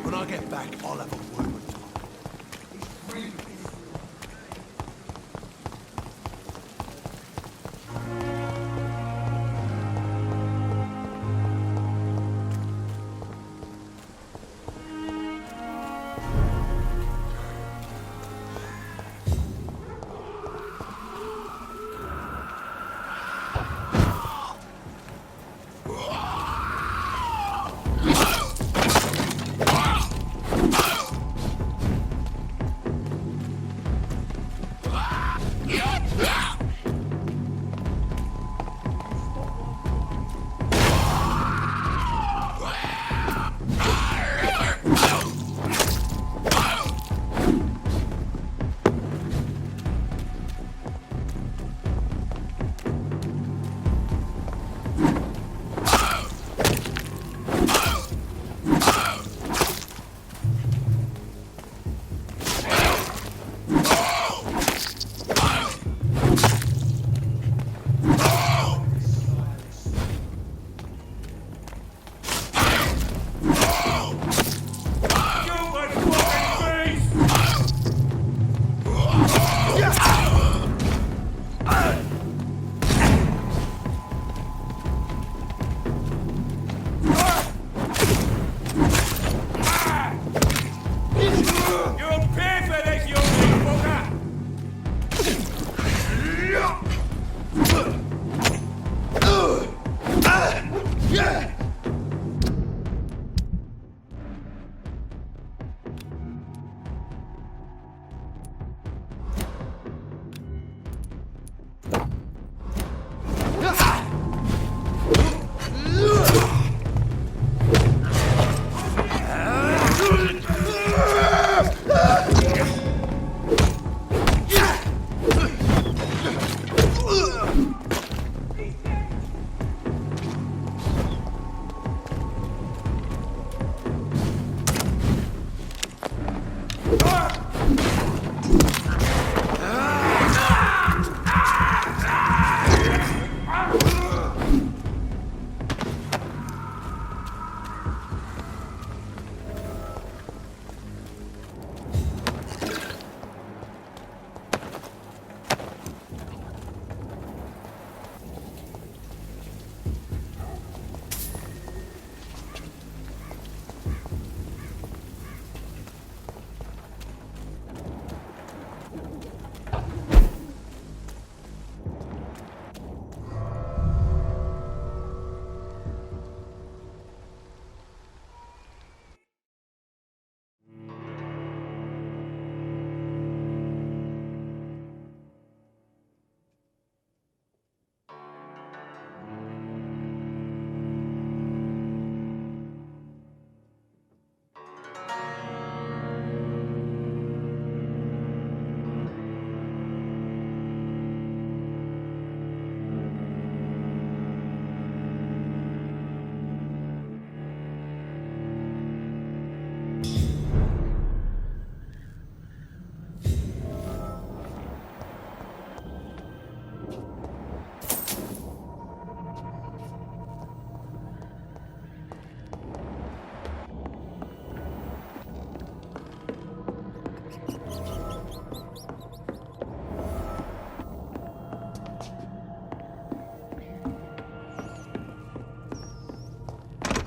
When I get back, I'll have a word with Tom.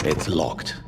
It's locked.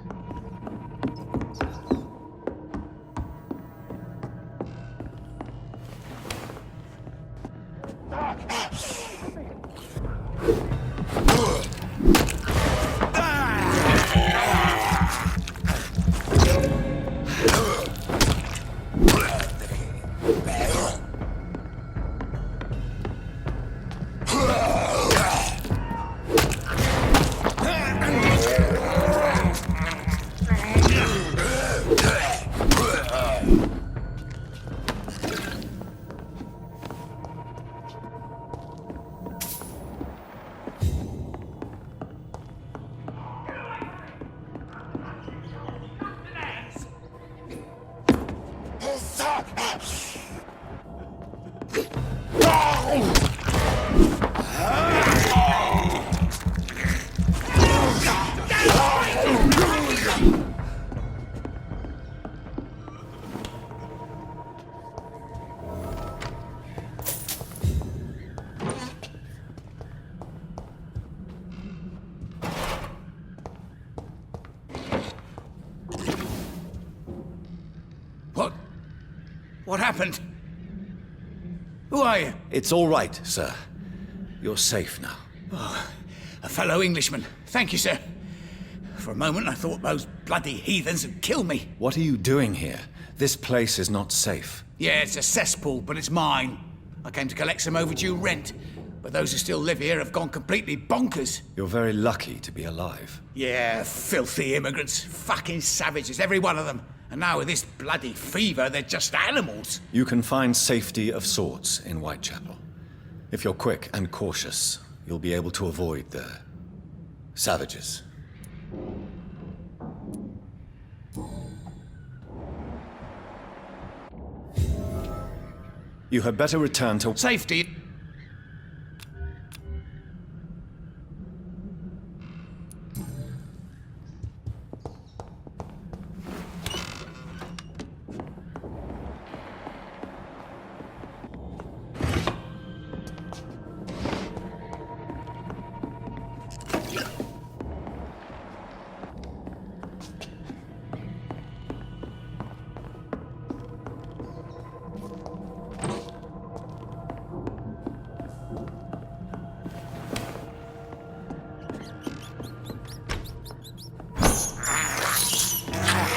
What happened? Who are you? It's all right, sir. You're safe now. Oh, a fellow Englishman. Thank you, sir. For a moment, I thought those bloody heathens had killed me. What are you doing here? This place is not safe. Yeah, it's a cesspool, but it's mine. I came to collect some overdue rent, but those who still live here have gone completely bonkers. You're very lucky to be alive. Yeah, filthy immigrants. Fucking savages, every one of them. And now with this bloody fever, they're just animals. You can find safety of sorts in Whitechapel. If you're quick and cautious, you'll be able to avoid the savages. You had better return to Safety.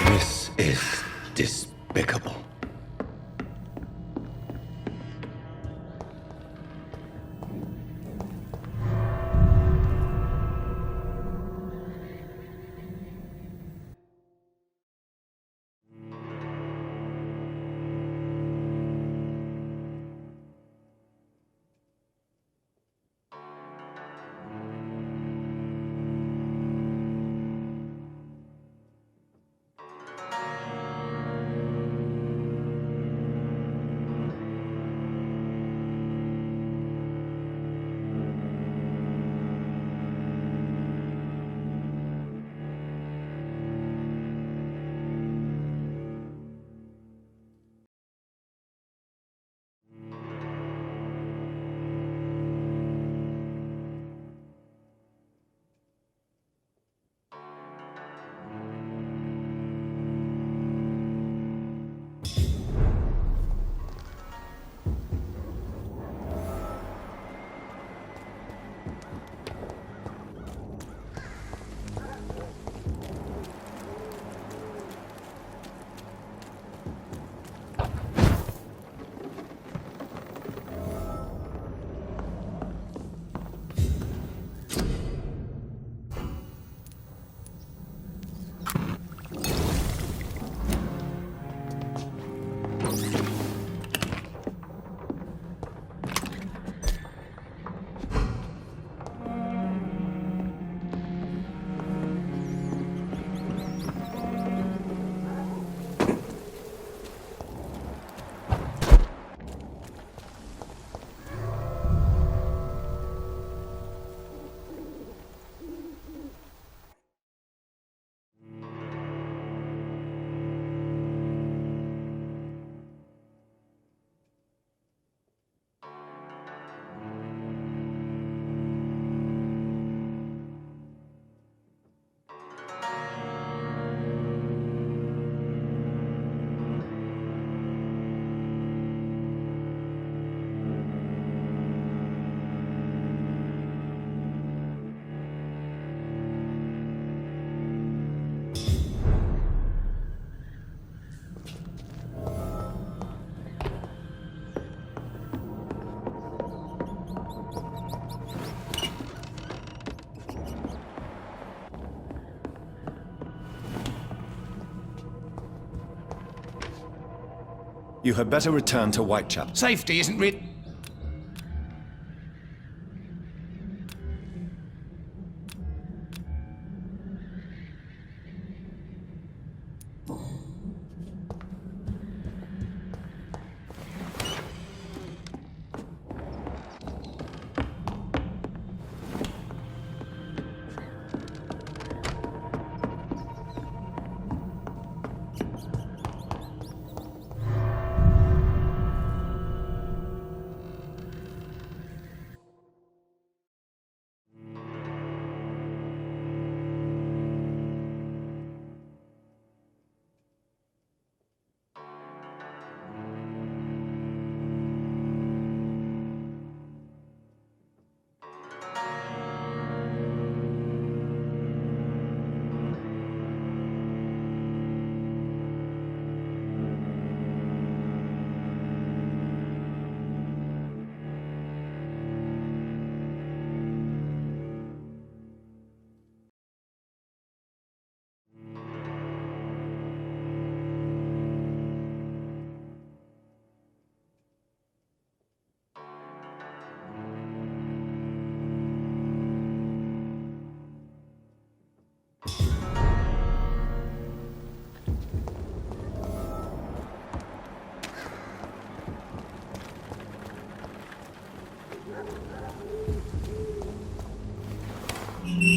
This is despicable. You had better return to Whitechapel. Safety isn't really...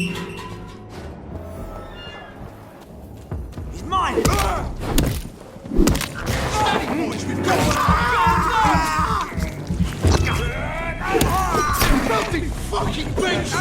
He's mine! Boys, we've got filthy fucking beast!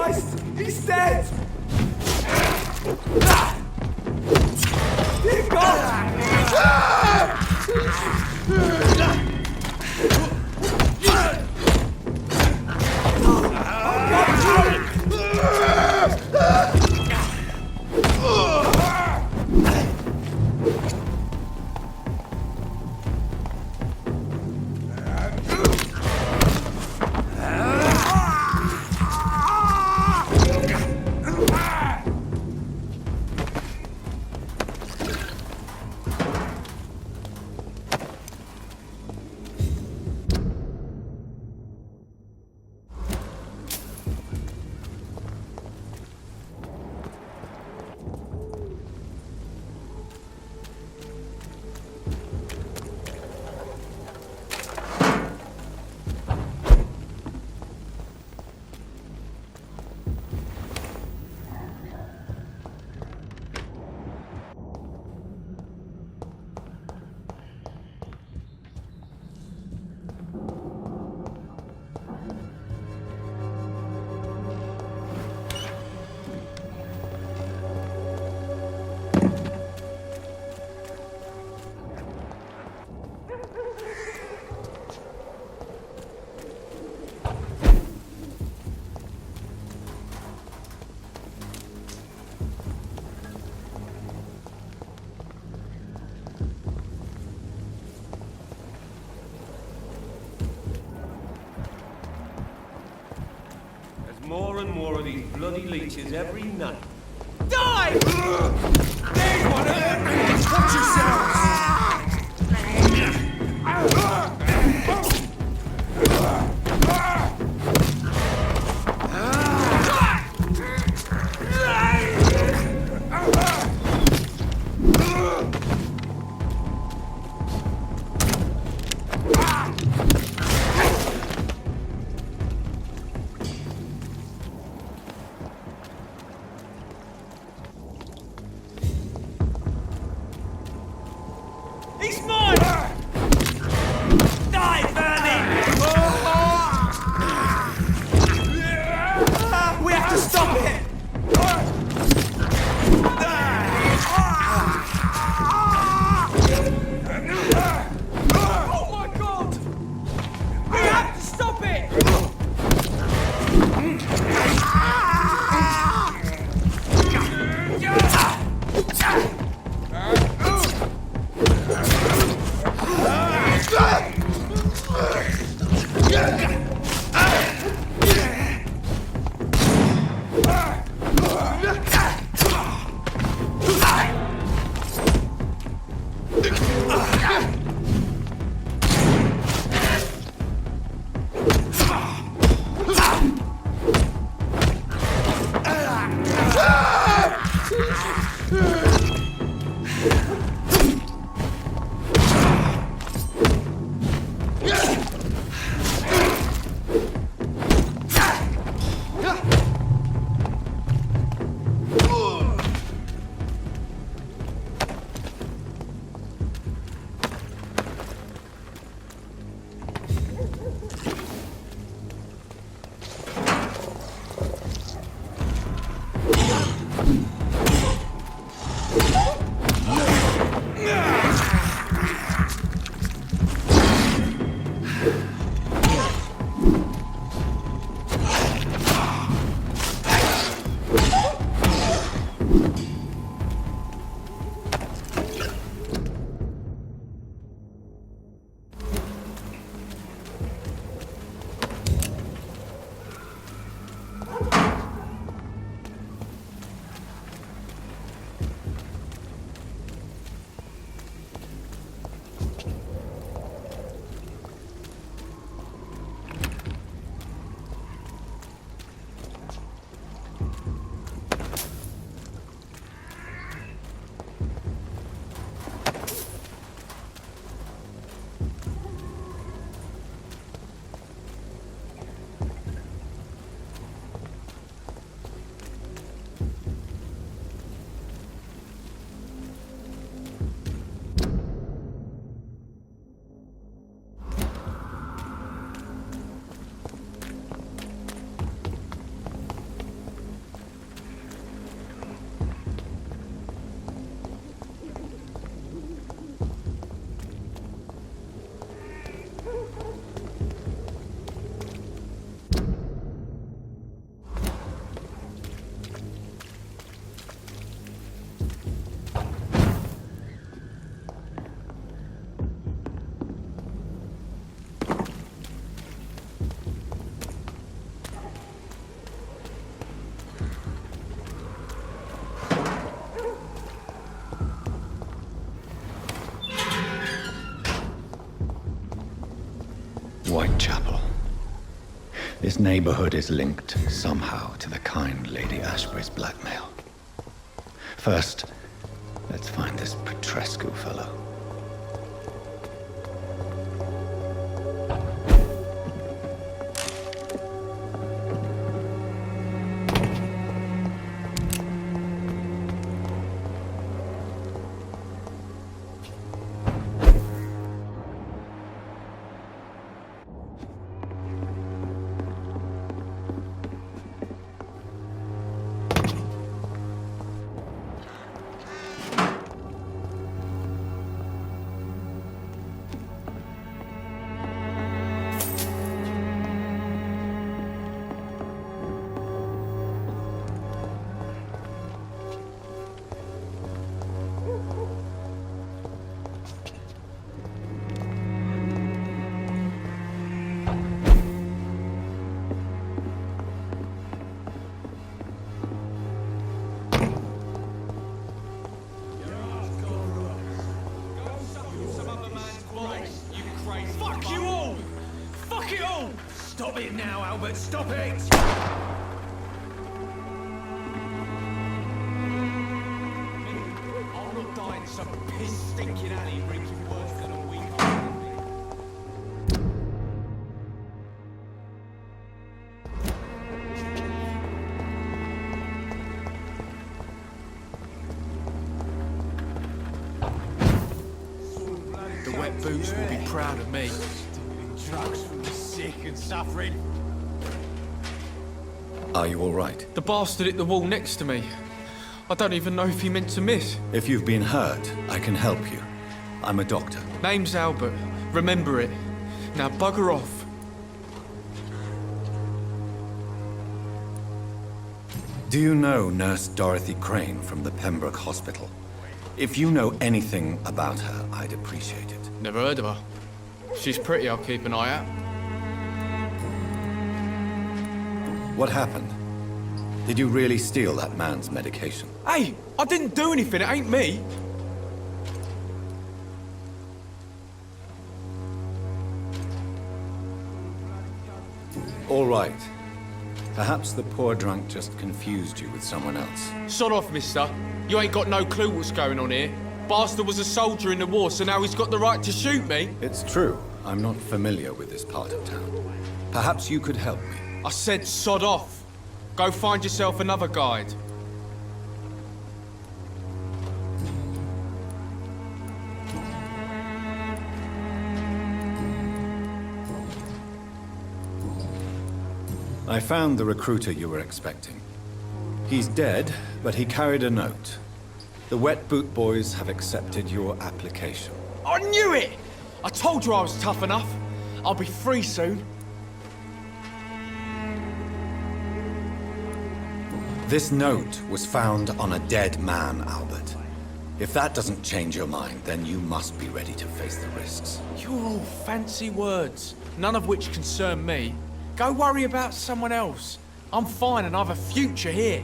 Christ! He's dead! Dear God! more and more of these bloody leeches every night. Die! There's one of them! Watch yourselves! He's mine! Die, Bernie! We have to stop it! Oh my god! We have to stop it! Whitechapel. This neighborhood is linked somehow to the kind Lady Ashbury's blackmail. First, let's find this Petrescu fellow. Fuck it all! Stop it now, Albert, stop it! I'm not dying in some piss-stinking alley reeking worse than a week old. The wet boots will be proud of me. Drugs from the sick and suffering. Are you all right? The bastard hit the wall next to me. I don't even know if he meant to miss. If you've been hurt, I can help you. I'm a doctor. Name's Albert. Remember it. Now bugger off. Do you know Nurse Dorothy Crane from the Pembroke Hospital? If you know anything about her, I'd appreciate it. Never heard of her. She's pretty, I'll keep an eye out. What happened? Did you really steal that man's medication? Hey, I didn't do anything, it ain't me. All right. Perhaps the poor drunk just confused you with someone else. Sod off, mister. You ain't got no clue what's going on here. Bastard was a soldier in the war, so now he's got the right to shoot me. It's true. I'm not familiar with this part of town. Perhaps you could help me. I said sod off. Go find yourself another guide. I found the recruiter you were expecting. He's dead, but he carried a note. The Wet Boot Boys have accepted your application. I knew it! I told you I was tough enough. I'll be free soon. This note was found on a dead man, Albert. If that doesn't change your mind, then you must be ready to face the risks. You're all fancy words, none of which concern me. Go worry about someone else. I'm fine and I have a future here.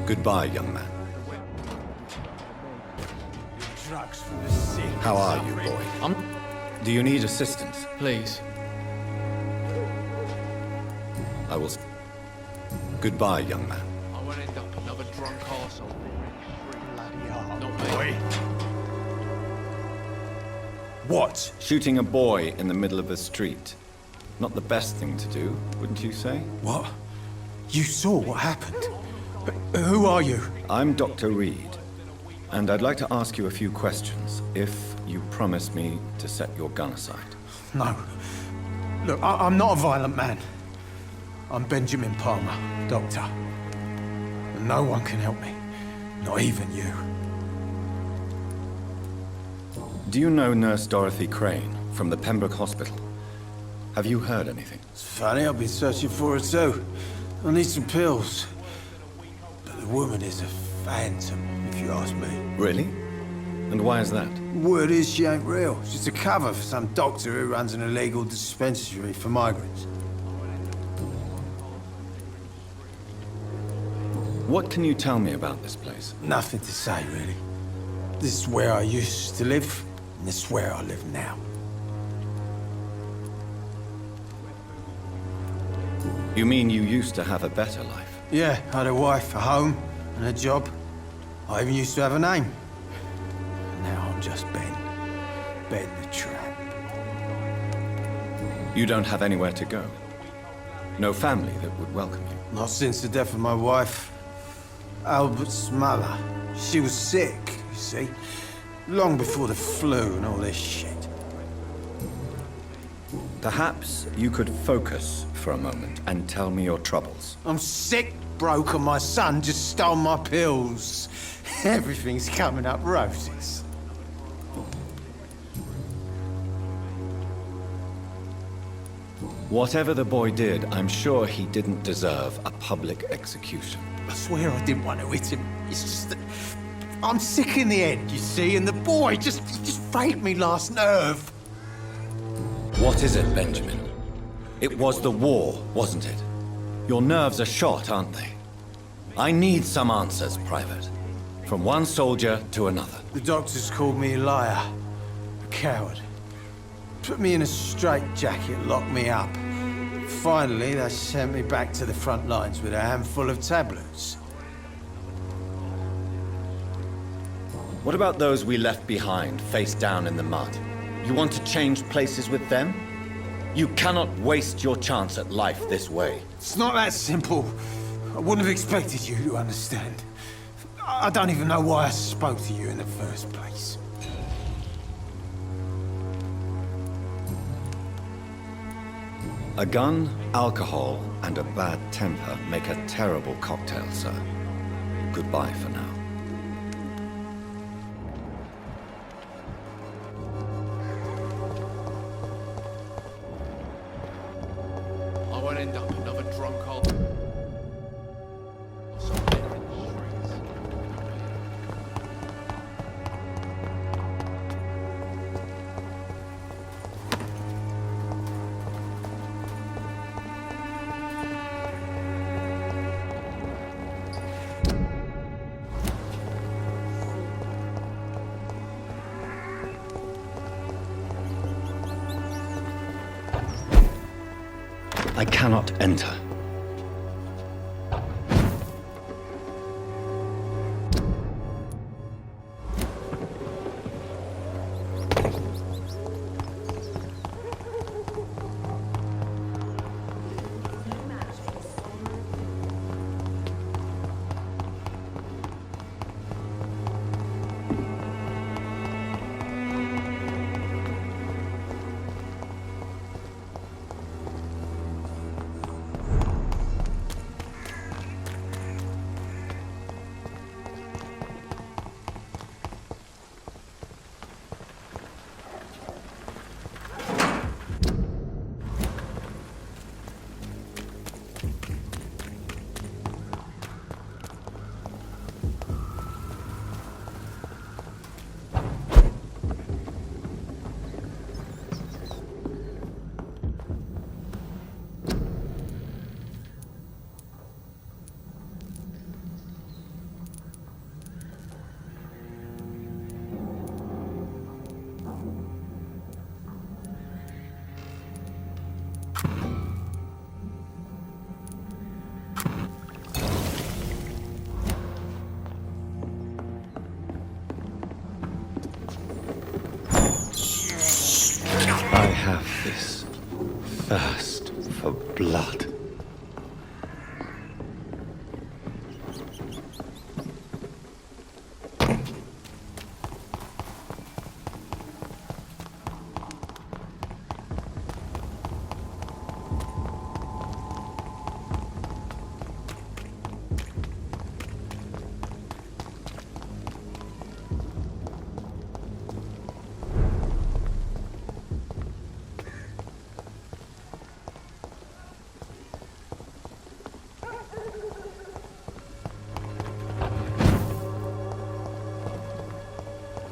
Goodbye, young man. Drugs from the sick. How are you, boy? Do you need assistance? Please. I will... Goodbye, young man. I won't end up another drunk arsehole. Not me. Boy. What? Shooting a boy in the middle of the street. Not the best thing to do, wouldn't you say? What? You saw what happened? Who are you? I'm Dr. Reed, and I'd like to ask you a few questions, if you promise me to set your gun aside. No. Look, I'm not a violent man. I'm Benjamin Palmer, doctor. And no one can help me. Not even you. Do you know Nurse Dorothy Crane from the Pembroke Hospital? Have you heard anything? It's funny, I've been searching for her too. I need some pills. But the woman is a phantom, if you ask me. Really? And why is that? Word is she ain't real. She's a cover for some doctor who runs an illegal dispensary for migrants. What can you tell me about this place? Nothing to say, really. This is where I used to live, and this is where I live now. You mean you used to have a better life? Yeah, I had a wife, a home, and a job. I even used to have a name. Now I'm just Ben. Ben the Tramp. You don't have anywhere to go? No family that would welcome you? Not since the death of my wife, Albert's mother. She was sick, you see. Long before the flu and all this shit. Perhaps you could focus for a moment and tell me your troubles. I'm sick, broke, and my son just stole my pills. Everything's coming up roses. Whatever the boy did, I'm sure he didn't deserve a public execution. I swear I didn't want to hit him. It's just that I'm sick in the end, you see, and the boy just raped me last nerve. What is it, Benjamin? It was the war, wasn't it? Your nerves are shot, aren't they? I need some answers, Private. From one soldier to another. The doctors called me a liar, a coward. Put me in a straitjacket, locked me up. Finally, they sent me back to the front lines with a handful of tablets. What about those we left behind, face down in the mud? You want to change places with them? You cannot waste your chance at life this way. It's not that simple. I wouldn't have expected you to understand. I don't even know why I spoke to you in the first place. A gun, alcohol, and a bad temper make a terrible cocktail, sir. Goodbye for now. I won't end up another drunk old... I cannot enter. I have this thirst for blood.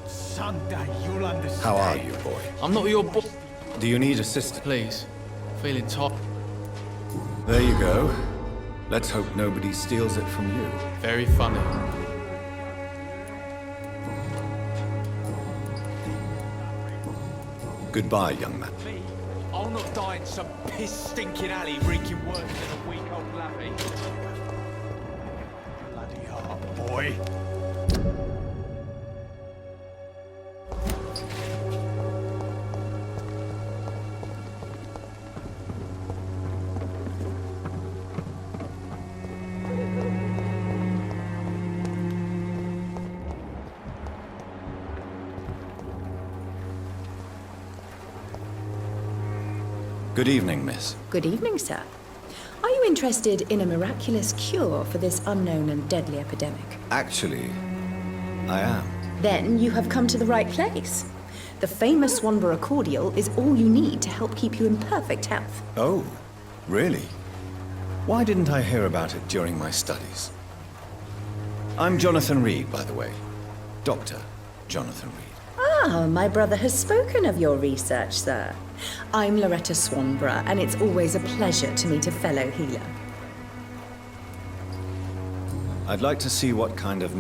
Someday you'll understand. How are you, boy? I'm not your boy. Do you need assistance? Please. Feeling top. There you go. Let's hope nobody steals it from you. Very funny. Goodbye, young man. Me? I'll not die in some piss-stinking alley reeking worse than a week-old lappy. Bloody heart, boy. Good evening, miss. Good evening, sir. Are you interested in a miraculous cure for this unknown and deadly epidemic? Actually, I am. Then you have come to the right place. The famous Swanborough cordial is all you need to help keep you in perfect health. Oh, really? Why didn't I hear about it during my studies? I'm Jonathan Reid, by the way. Dr. Jonathan Reid. Ah, my brother has spoken of your research, sir. I'm Loretta Swanborough, and it's always a pleasure to meet a fellow healer. I'd like to see what kind of...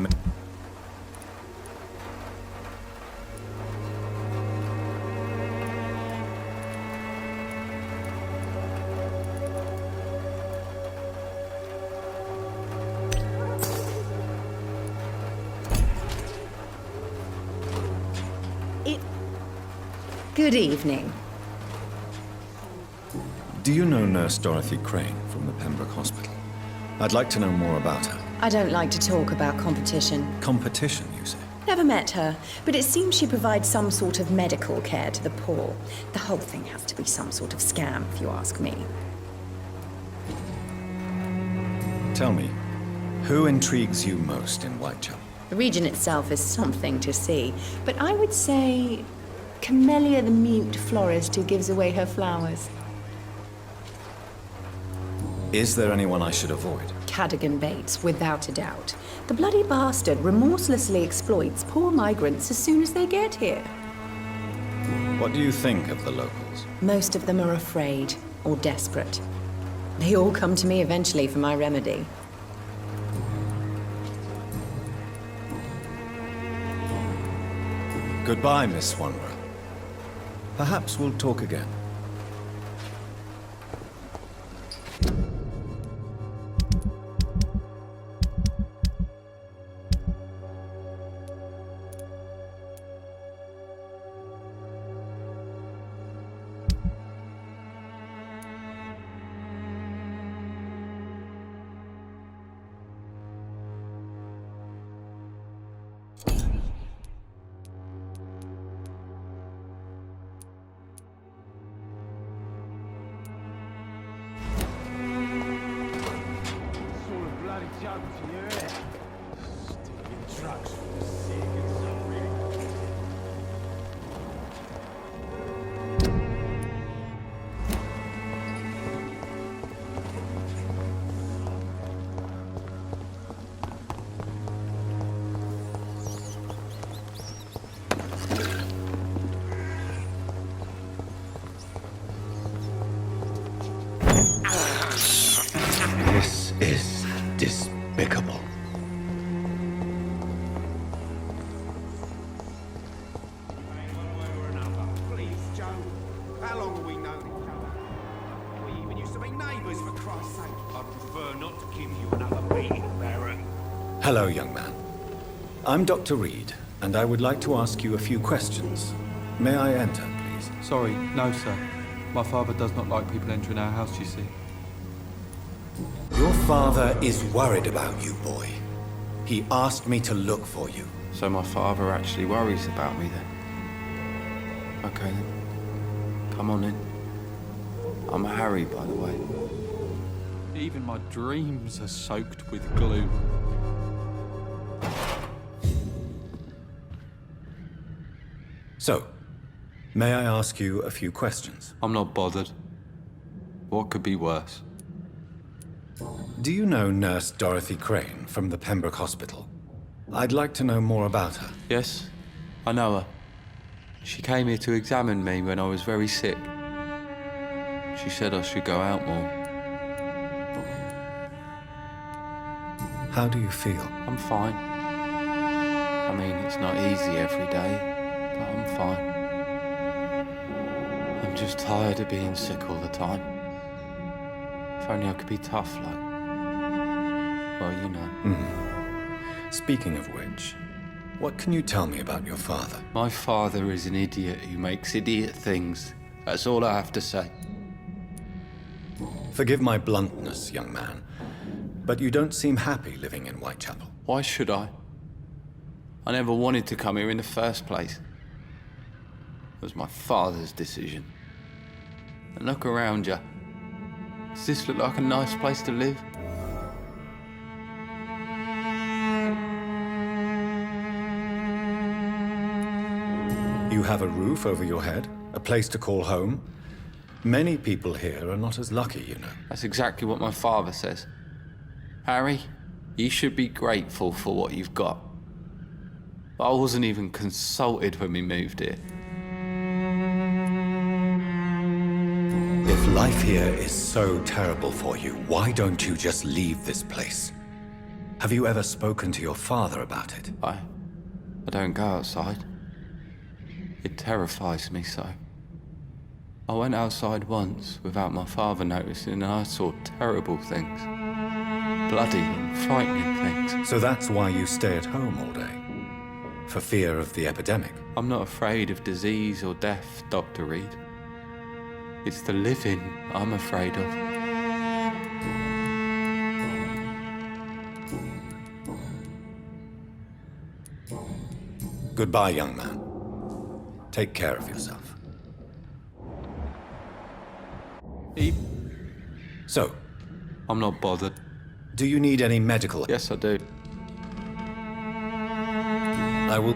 Good evening. Do you know Nurse Dorothy Crane from the Pembroke Hospital? I'd like to know more about her. I don't like to talk about competition. Competition, you say? Never met her, but it seems she provides some sort of medical care to the poor. The whole thing has to be some sort of scam, if you ask me. Tell me, who intrigues you most in Whitechapel? The region itself is something to see, but I would say Camellia the mute florist who gives away her flowers. Is there anyone I should avoid? Cadogan Bates, without a doubt. The bloody bastard remorselessly exploits poor migrants as soon as they get here. What do you think of the locals? Most of them are afraid or desperate. They all come to me eventually for my remedy. Goodbye, Miss Swanborough. Perhaps we'll talk again. This is despicable. Please, Joe. How long have we known each other? We even used to be neighbours, for Christ's sake. I prefer not to give you another beating, Baron. Hello, young man. I'm Dr. Reed, and I would like to ask you a few questions. May I enter, please? Sorry, no, sir. My father does not like people entering our house, you see. Your father is worried about you, boy. He asked me to look for you. So my father actually worries about me then? Okay then. Come on in. I'm Harry, by the way. Even my dreams are soaked with glue. So, may I ask you a few questions? I'm not bothered. What could be worse? Do you know Nurse Dorothy Crane from the Pembroke Hospital? I'd like to know more about her. Yes, I know her. She came here to examine me when I was very sick. She said I should go out more. How do you feel? I'm fine. I mean, it's not easy every day, but I'm fine. I'm just tired of being sick all the time. If only I could be tough, like... well, you know. Speaking of which, what can you tell me about your father? My father is an idiot who makes idiot things. That's all I have to say. Forgive my bluntness, young man, but you don't seem happy living in Whitechapel. Why should I? I never wanted to come here in the first place. It was my father's decision. And look around you. Does this look like a nice place to live? You have a roof over your head, a place to call home. Many people here are not as lucky, you know. That's exactly what my father says. Harry, you should be grateful for what you've got. But I wasn't even consulted when we moved here. If life here is so terrible for you, why don't you just leave this place? Have you ever spoken to your father about it? I don't go outside. It terrifies me so. I went outside once without my father noticing and I saw terrible things. Bloody and frightening things. So that's why you stay at home all day? For fear of the epidemic? I'm not afraid of disease or death, Dr. Reed. It's the living I'm afraid of. Goodbye, young man. Take care of yourself. So, I'm not bothered. do you need any medical? Yes, I do. I will...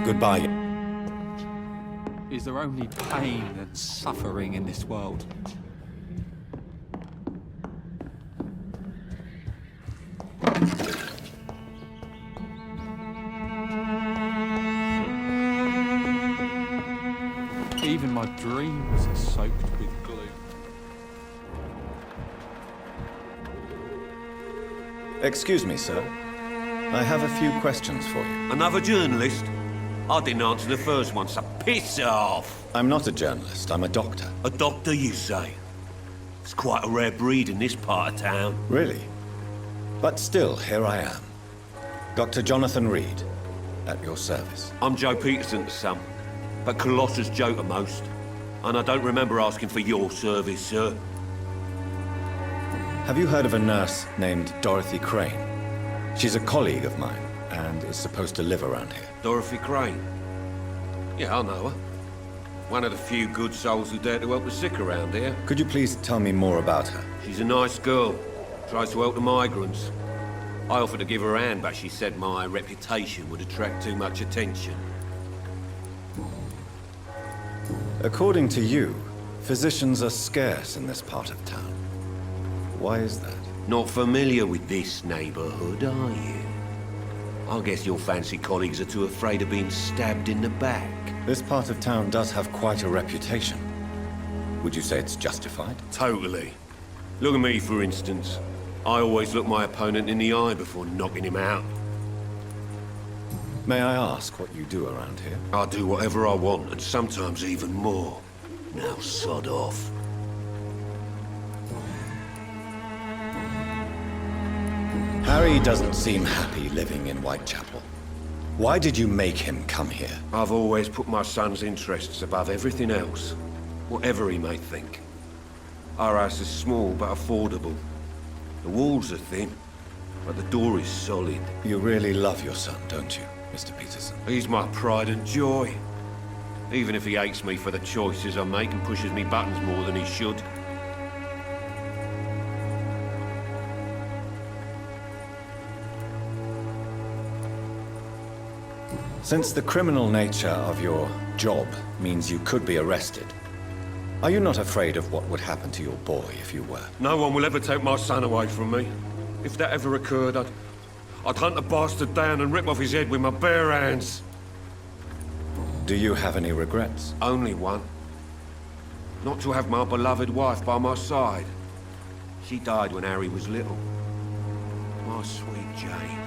Goodbye. Is there only pain and suffering in this world? Even my dreams are soaked with glue. Excuse me, sir. I have a few questions for you. Another journalist? I didn't answer the first one, so piss off! I'm not a journalist, I'm a doctor. A doctor, you say? It's quite a rare breed in this part of town. Really? But still, here I am. Dr. Jonathan Reid, at your service. I'm Joe Peterson's son, but Colossus Joe to most. And I don't remember asking for your service, sir. Have you heard of a nurse named Dorothy Crane? She's a colleague of mine, and is supposed to live around here. Dorothy Crane? Yeah, I know her. One of the few good souls who dare to help the sick around here. Could you please tell me more about her? She's a nice girl. Tries to help the migrants. I offered to give her a hand, but she said my reputation would attract too much attention. According to you, physicians are scarce in this part of town. Why is that? Not familiar with this neighborhood, are you? I guess your fancy colleagues are too afraid of being stabbed in the back. This part of town does have quite a reputation. Would you say it's justified? Totally. Look at me, for instance. I always look my opponent in the eye before knocking him out. May I ask what you do around here? I do whatever I want, and sometimes even more. Now sod off. Harry doesn't seem happy living in Whitechapel. Why did you make him come here? I've always put my son's interests above everything else, whatever he may think. Our house is small but affordable. The walls are thin, but the door is solid. You really love your son, don't you, Mr. Peterson? He's my pride and joy. Even if he hates me for the choices I make and pushes me buttons more than he should. Since the criminal nature of your job means you could be arrested, are you not afraid of what would happen to your boy if you were? No one will ever take my son away from me. If that ever occurred, I'd hunt the bastard down and rip off his head with my bare hands. Do you have any regrets? Only one. Not to have my beloved wife by my side. She died when Harry was little. My sweet Jane.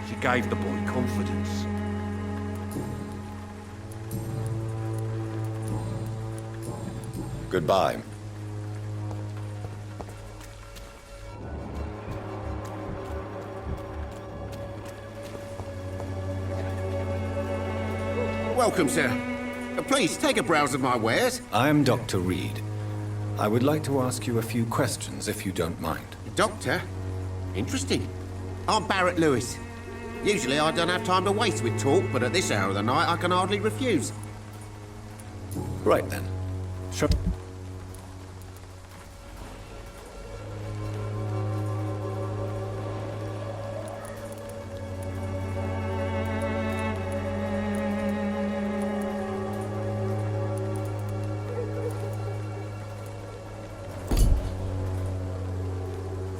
She gave the boy confidence. Goodbye. Welcome, sir. Please, take a browse of my wares. I'm Dr. Reid. I would like to ask you a few questions, if you don't mind. Doctor? Interesting. I'm Barrett Lewis. Usually I don't have time to waste with talk, but at this hour of the night I can hardly refuse. Right then. Sure.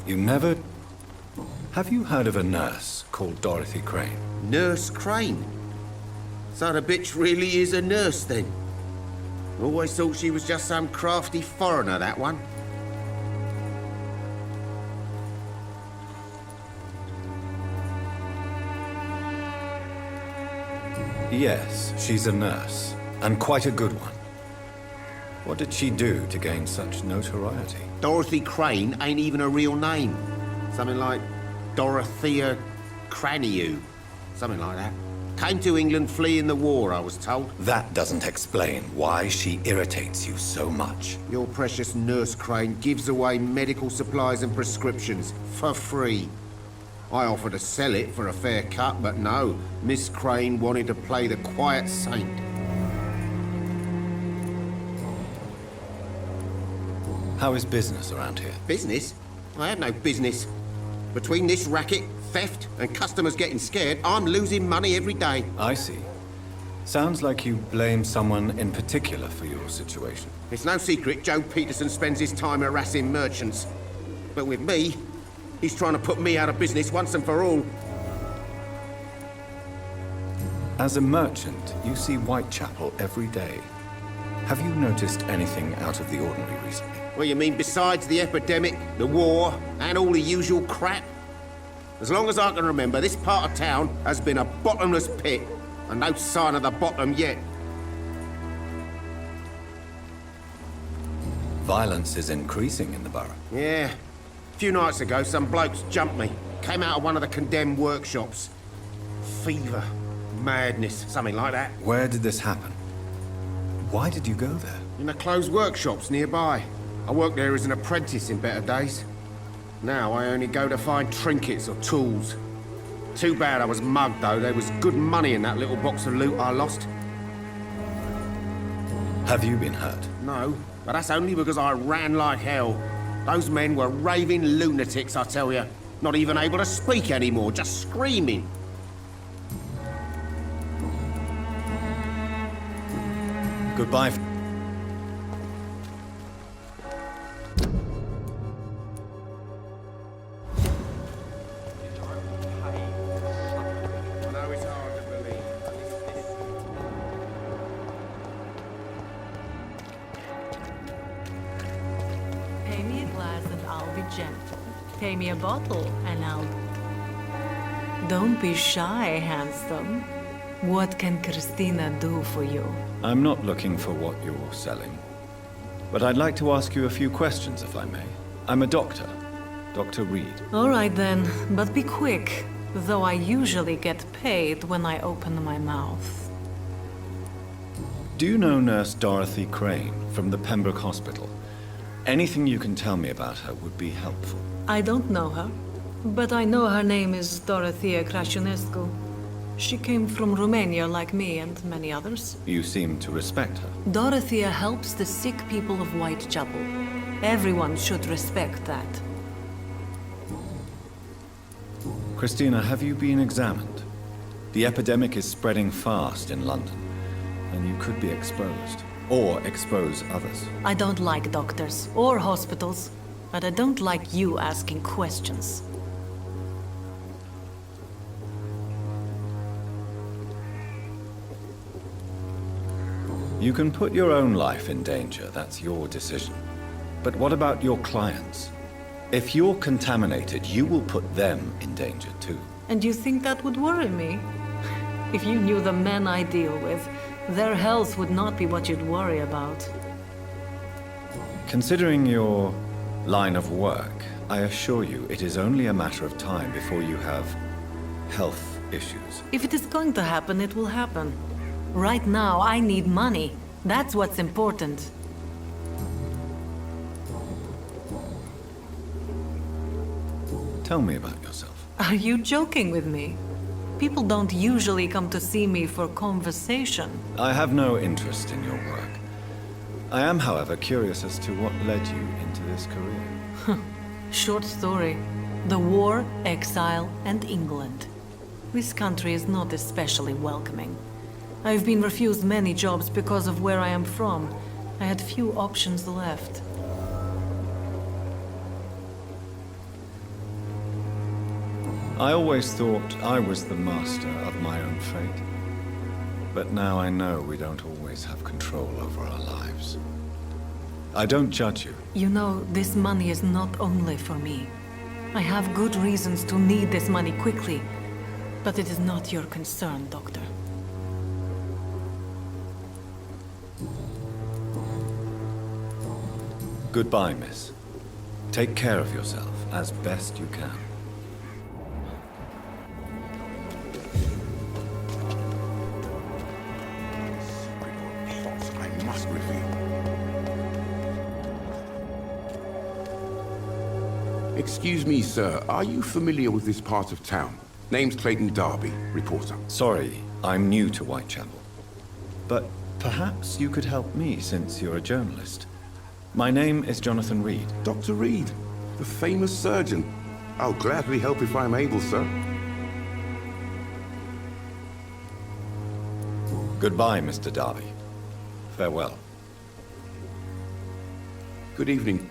You never... Have you heard of a nurse called Dorothy Crane? Nurse Crane? So the bitch really is a nurse, then? Always thought she was just some crafty foreigner, that one. Yes, she's a nurse, and quite a good one. What did she do to gain such notoriety? Dorothy Crane ain't even a real name. Something like Dorothea Craniu. something like that. Came to England fleeing the war, I was told. That doesn't explain why she irritates you so much. Your precious nurse Crane gives away medical supplies and prescriptions for free. I offered to sell it for a fair cut, but no. Miss Crane wanted to play the quiet saint. How is business around here? Business? I have no business. Between this racket, theft, and customers getting scared, I'm losing money every day. I see. Sounds like you blame someone in particular for your situation. It's no secret Joe Peterson spends his time harassing merchants. But with me, he's trying to put me out of business once and for all. As a merchant, you see Whitechapel every day. Have you noticed anything out of the ordinary recently? Well, you mean besides the epidemic, the war, and all the usual crap? As long as I can remember, this part of town has been a bottomless pit, and no sign of the bottom yet. Violence is increasing in the borough. Yeah. A few nights ago, some blokes jumped me. Came out of one of the condemned workshops. Fever, madness, something like that. Where did this happen? Why did you go there? In the closed workshops nearby. I worked there as an apprentice in better days. Now I only go to find trinkets or tools. Too bad I was mugged, though. There was good money in that little box of loot I lost. Have you been hurt? No, but that's only because I ran like hell. Those men were raving lunatics, I tell you. Not even able to speak anymore, just screaming. Goodbye. Pay me a glass and I'll be gentle. Pay me a bottle and I'll... Don't be shy, handsome. What can Christina do for you? I'm not looking for what you're selling. But I'd like to ask you a few questions, if I may. I'm a doctor. Dr. Reed. All right then, but be quick. Though I usually get paid when I open my mouth. Do you know Nurse Dorothy Crane from the Pembroke Hospital? Anything you can tell me about her would be helpful. I don't know her, but I know her name is Dorothea Crăciunescu. She came from Romania like me and many others. You seem to respect her. Dorothea helps the sick people of Whitechapel. Everyone should respect that. Christina, have you been examined? The epidemic is spreading fast in London, and you could be exposed, or expose others. I don't like doctors or hospitals, but I don't like you asking questions. You can put your own life in danger, that's your decision. But what about your clients? If you're contaminated, you will put them in danger too. And you think that would worry me? If you knew the men I deal with, their health would not be what you'd worry about. Considering your line of work, I assure you it is only a matter of time before you have health issues. If it is going to happen, it will happen. Right now, I need money. That's what's important. Tell me about yourself. Are you joking with me? People don't usually come to see me for conversation. I have no interest in your work. I am, however, curious as to what led you into this career. Short story. The war, exile, and England. This country is not especially welcoming. I've been refused many jobs because of where I am from. I had few options left. I always thought I was the master of my own fate. But now I know we don't always have control over our lives. I don't judge you. You know, this money is not only for me. I have good reasons to need this money quickly, but it is not your concern, Doctor. Goodbye, miss. Take care of yourself as best you can. Excuse me, sir. Are you familiar with this part of town? Name's Clayton Darby, reporter. Sorry, I'm new to Whitechapel. But perhaps you could help me since you're a journalist. My name is Jonathan Reid. Dr. Reid, the famous surgeon. I'll gladly help if I'm able, sir. Goodbye, Mr. Darby. Farewell. Good evening.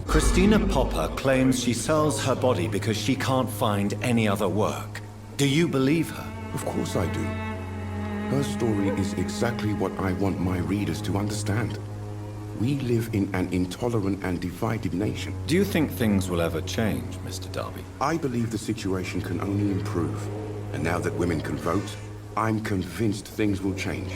Christina Popper claims she sells her body because she can't find any other work. Do you believe her? Of course I do. Her story is exactly what I want my readers to understand. We live in an intolerant and divided nation. Do you think things will ever change, Mr. Darby? I believe the situation can only improve. And now that women can vote, I'm convinced things will change.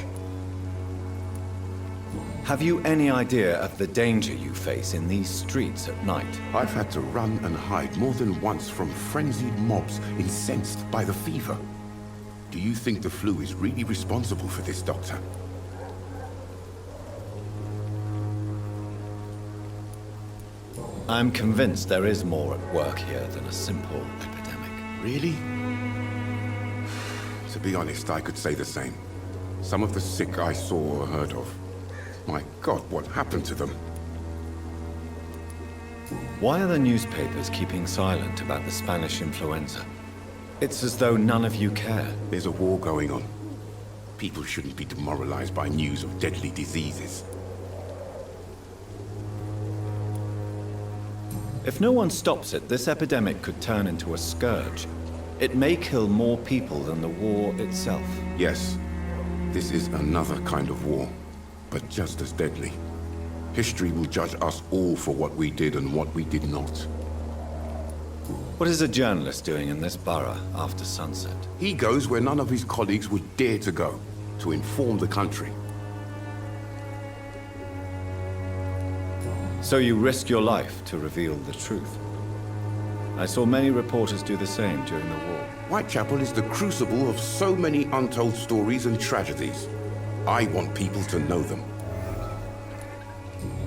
Have you any idea of the danger you face in these streets at night? I've had to run and hide more than once from frenzied mobs incensed by the fever. Do you think the flu is really responsible for this, Doctor? I'm convinced there is more at work here than a simple epidemic. Really? To be honest, I could say the same. Some of the sick I saw or heard of. My God, what happened to them? Why are the newspapers keeping silent about the Spanish influenza? It's as though none of you care. There's a war going on. People shouldn't be demoralized by news of deadly diseases. If no one stops it, this epidemic could turn into a scourge. It may kill more people than the war itself. Yes, this is another kind of war, but just as deadly. History will judge us all for what we did and what we did not. What is a journalist doing in this borough after sunset? He goes where none of his colleagues would dare to go, to inform the country. So you risk your life to reveal the truth. I saw many reporters do the same during the war. Whitechapel is the crucible of so many untold stories and tragedies. I want people to know them.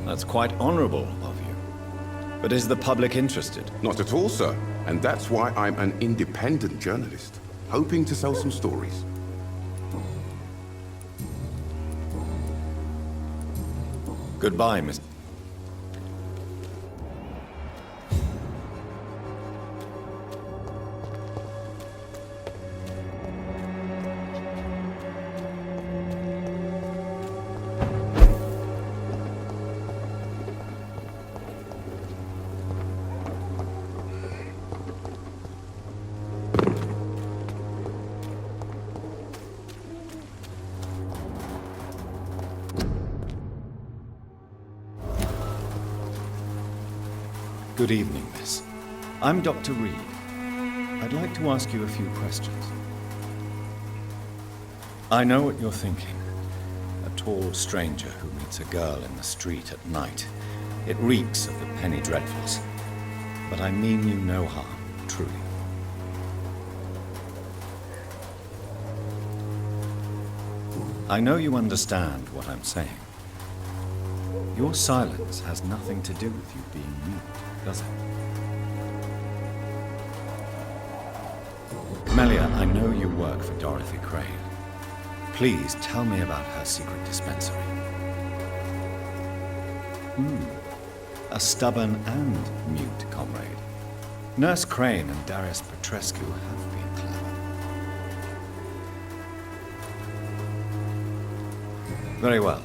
That's quite honorable of you. But is the public interested? Not at all, sir. And that's why I'm an independent journalist, hoping to sell some stories. Goodbye, Mr. Good evening, miss. I'm Dr. Reid. I'd like to ask you a few questions. I know what you're thinking. A tall stranger who meets a girl in the street at night. It reeks of the penny dreadfuls. But I mean you no harm, truly. I know you understand what I'm saying. Your silence has nothing to do with you being mute, does it? Melia, I know you work for Dorothy Crane. Please tell me about her secret dispensary. A stubborn and mute comrade. Nurse Crane and Darius Petrescu have been clever. Very well.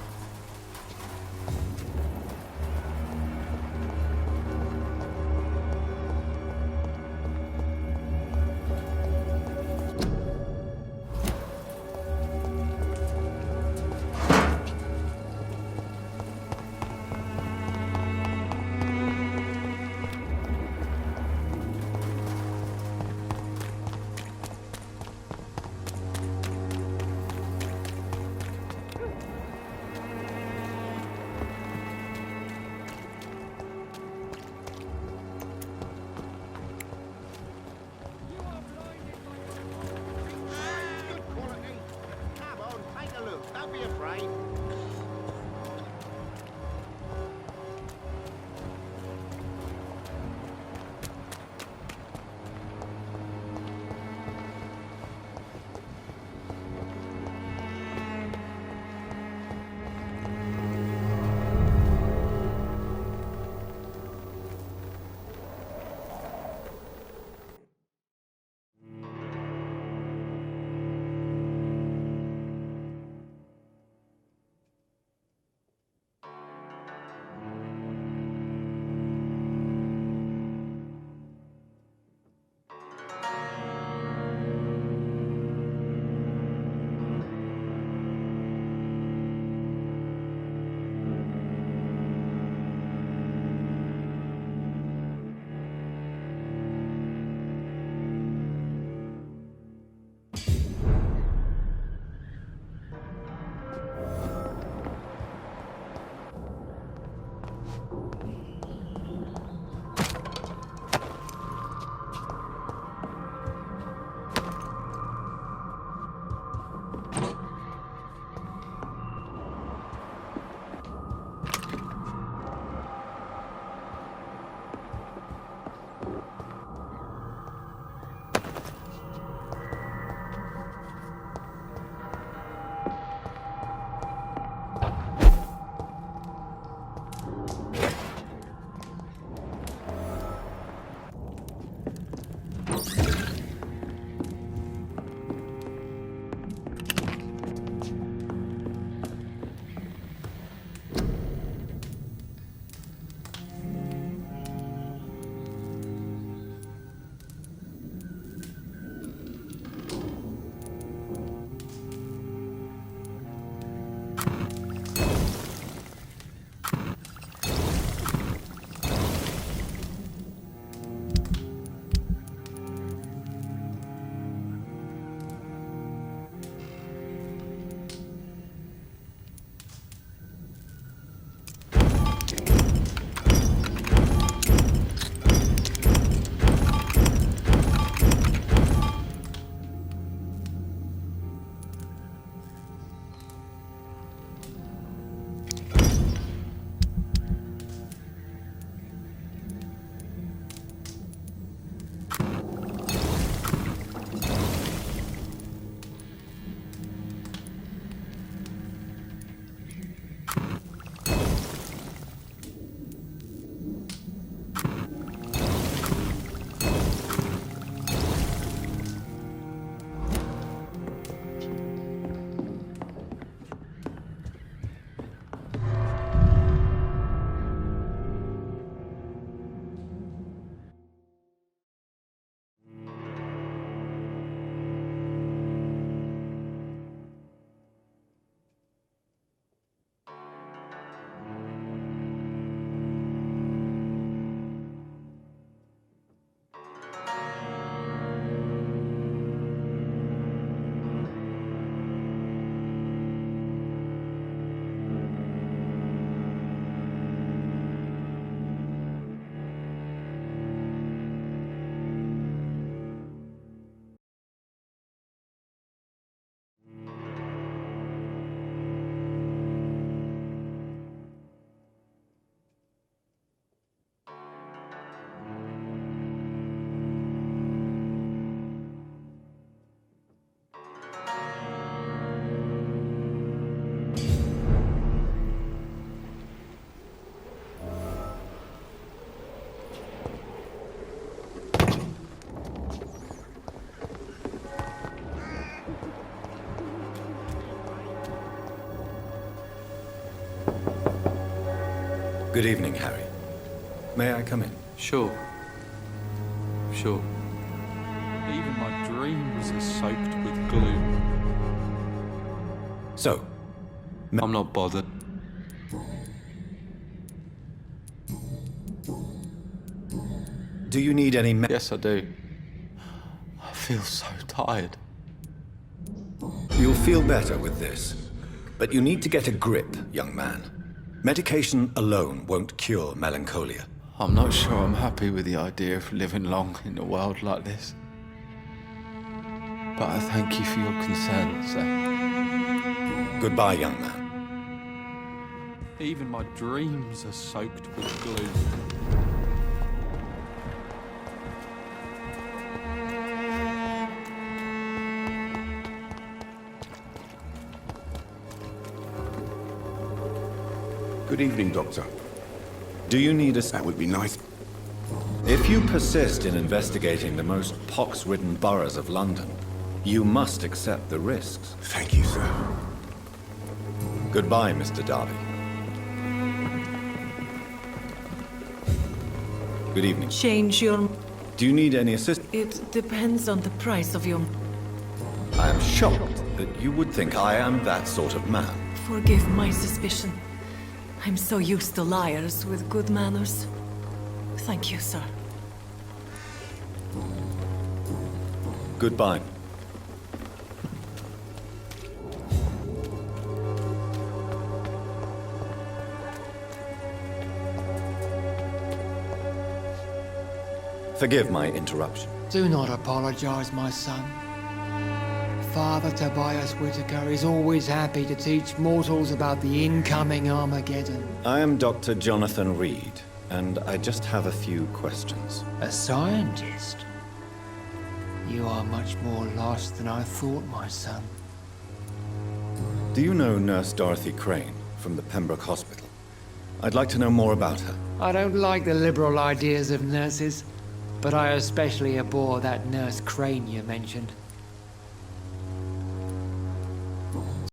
train. Good evening, Harry. May I come in? Sure. Sure. Even my dreams are soaked with gloom. So, I'm not bothered. do you need any Yes, I do. I feel so tired. You'll feel better with this. But you need to get a grip, young man. Medication alone won't cure melancholia. I'm not sure I'm happy with the idea of living long in a world like this. But I thank you for your concern, sir. Goodbye, young man. Even my dreams are soaked with glue. Good evening, Doctor. Do you need a... That would be nice. If you persist in investigating the most pox-ridden boroughs of London, you must accept the risks. Thank you, sir. Goodbye, Mr. Darby. Good evening. Change your... Do you need any assistance? It depends on the price of your... I am shocked that you would think I am that sort of man. Forgive my suspicion. I'm so used to liars with good manners. Thank you, sir. Goodbye. Forgive my interruption. Do not apologize, my son. Father Tobias Whitaker is always happy to teach mortals about the incoming Armageddon. I am Dr. Jonathan Reed, and I just have a few questions. A scientist? You are much more lost than I thought, my son. Do you know Nurse Dorothy Crane from the Pembroke Hospital? I'd like to know more about her. I don't like the liberal ideas of nurses, but I especially abhor that Nurse Crane you mentioned.